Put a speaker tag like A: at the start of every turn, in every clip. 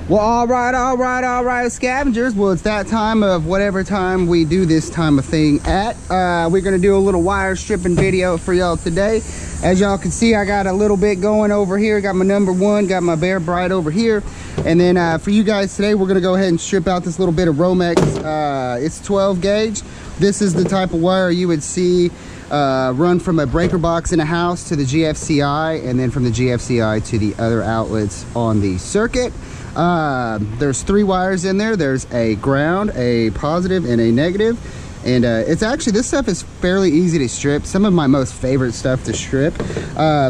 A: Well, all right, scavengers. Well, it's that time of whatever time we do this time of thing at. We're gonna do a little wire stripping video for y'all today. As y'all can see, I got a little bit going over here. Got my number one, got my Bear Bright over here. And then for you guys today, we're gonna go ahead and strip out this little bit of Romex. It's 12 gauge. This is the type of wire you would see run from a breaker box in a house to the GFCI, and then from the GFCI to the other outlets on the circuit. There's 3 wires in there. There's a ground, a positive, and a negative. And it's actually, this stuff is fairly easy to strip. Some of my most favorite stuff to strip.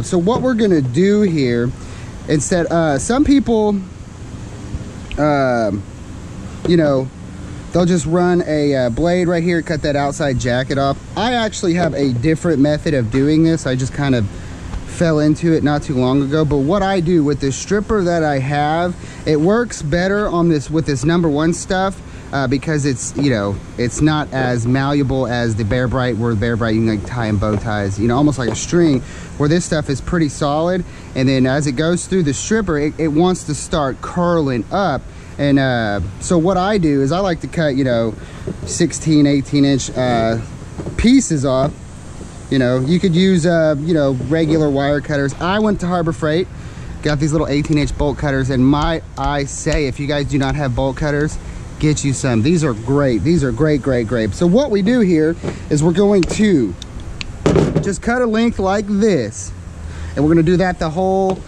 A: So what we're gonna do here, instead, some people, you know, they'll just run a blade right here, cut that outside jacket off. I actually have a different method of doing this. I just kind of fell into it not too long ago. But what I do with this stripper that I have, it works better on this with this number one stuff because it's, you know, it's not as malleable as the Bear Bright, where the Bear Bright you can like tie in bow ties, you know, almost like a string, where this stuff is pretty solid. And then as it goes through the stripper, it wants to start curling up. And so what I do is I like to cut, you know, 16, 18 inch pieces off. You know, you could use, you know, regular wire cutters. I went to Harbor Freight, got these little 18 inch bolt cutters, and might I say, if you guys do not have bolt cutters, get you some. These are great. These are great. So what we do here is we're going to just cut a length like this, and we're going to do that the whole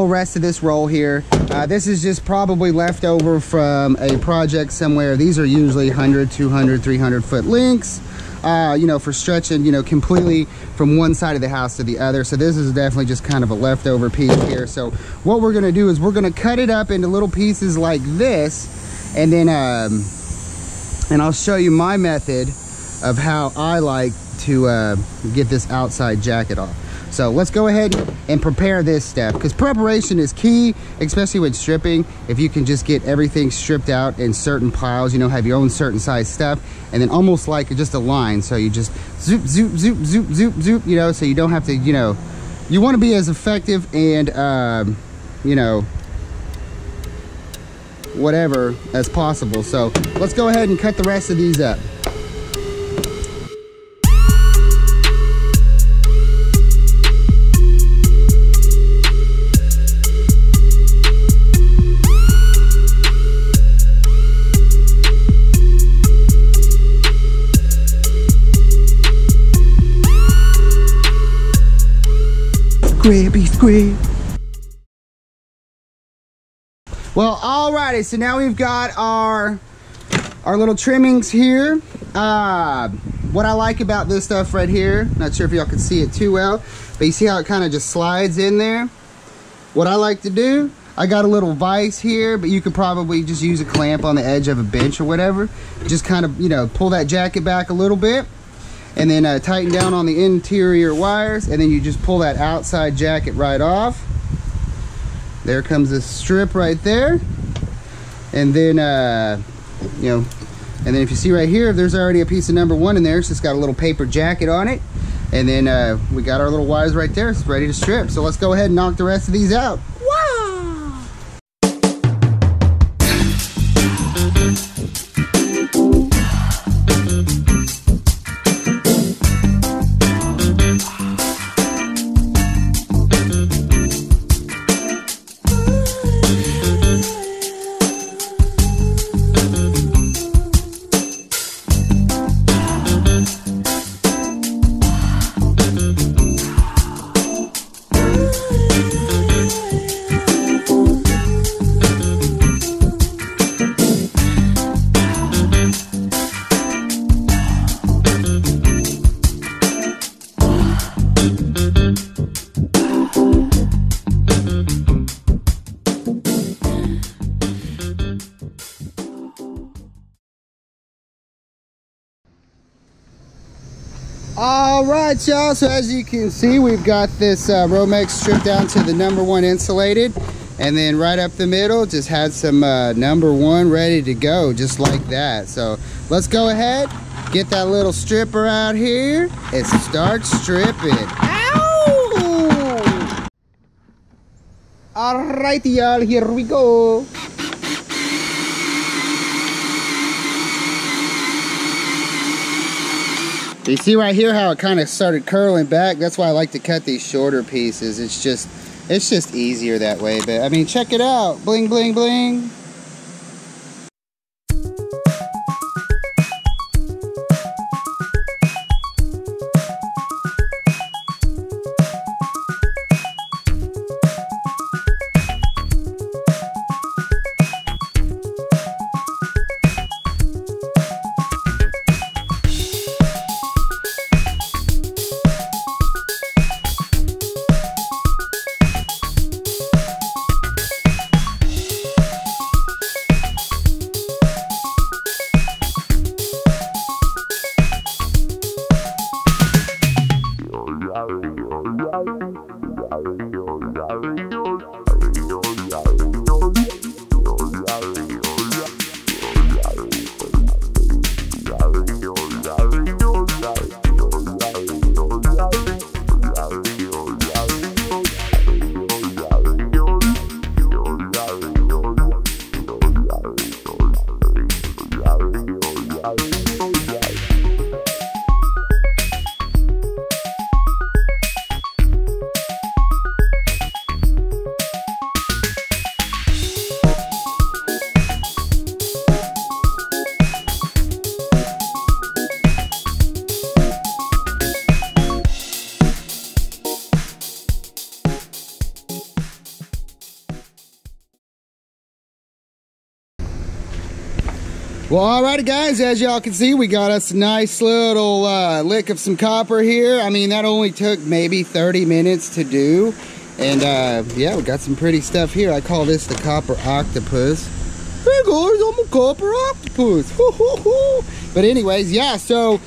A: rest of this roll here. This is just probably left over from a project somewhere. These are usually 100, 200, 300 foot lengths, you know, for stretching, you know, completely from one side of the house to the other. So this is definitely just kind of a leftover piece here. So what we're gonna do is we're gonna cut it up into little pieces like this, and then and I'll show you my method of how I like to get this outside jacket off. So let's go ahead and prepare this step, because preparation is key, especially with stripping. If you can just get everything stripped out in certain piles, you know, have your own certain size stuff, and then almost like just a line. So you just zoop, zoop, zoop, zoop, zoop, zoop, you know, so you don't have to, you know, you want to be as effective and, you know, whatever as possible. So let's go ahead and cut the rest of these up. Squib. Well, alrighty, so now we've got our little trimmings here. What I like about this stuff right here, not sure if y'all can see it too well, but you see how it kind of just slides in there? What I like to do, I got a little vise here, but you could probably just use a clamp on the edge of a bench or whatever. Just kind of, you know, pull that jacket back a little bit, and then tighten down on the interior wires, and then you just pull that outside jacket right off. There comes this strip right there. And then you know, and then if you see right here, there's already a piece of number one in there. It's just got a little paper jacket on it. And then we got our little wires right there. It's ready to strip. So let's go ahead and knock the rest of these out. All right, y'all, so as you can see, we've got this Romex stripped down to the number one insulated, and then right up the middle just had some number one ready to go, just like that. So let's go ahead, get that little stripper out here and start stripping. Ow! All right, y'all, here we go. You see right here how it kind of started curling back? That's why I like to cut these shorter pieces. It's just easier that way. But I mean, check it out. Bling, bling, bling. Well, alrighty guys, as y'all can see, we got us a nice little lick of some copper here. I mean, that only took maybe 30 minutes to do. And yeah, we got some pretty stuff here. I call this the copper octopus. Hey guys, I'm a copper octopus. But anyways, yeah, so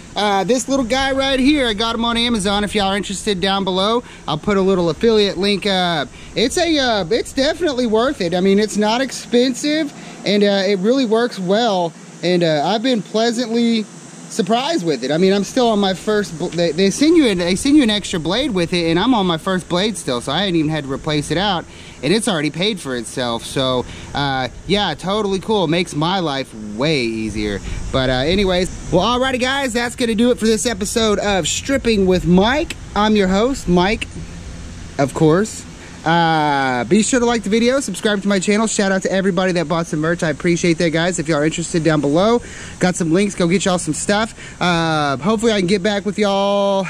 A: this little guy right here, I got him on Amazon. If y'all are interested, down below, I'll put a little affiliate link. It's definitely worth it. I mean, it's not expensive, and it really works well. And I've been pleasantly surprised with it. I mean, I'm still on my first. They send you an extra blade with it, and I'm on my first blade still, so I hadn't even had to replace it out, and it's already paid for itself. So yeah, totally cool. It makes my life way easier. But anyways, well, alrighty guys, that's gonna do it for this episode of Stripping with Mike. I'm your host, Mike, of course. Be sure to like the video, subscribe to my channel. Shout out to everybody that bought some merch. I appreciate that, guys. If y'all are interested, down below, got some links. Go get y'all some stuff. Hopefully I can get back with y'all,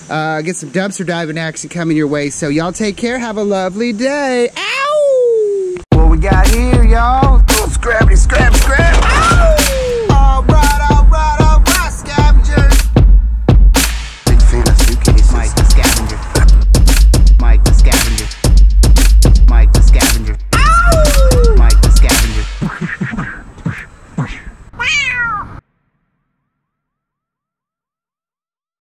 A: get some dumpster diving action coming your way. So y'all take care. Have a lovely day. Ow!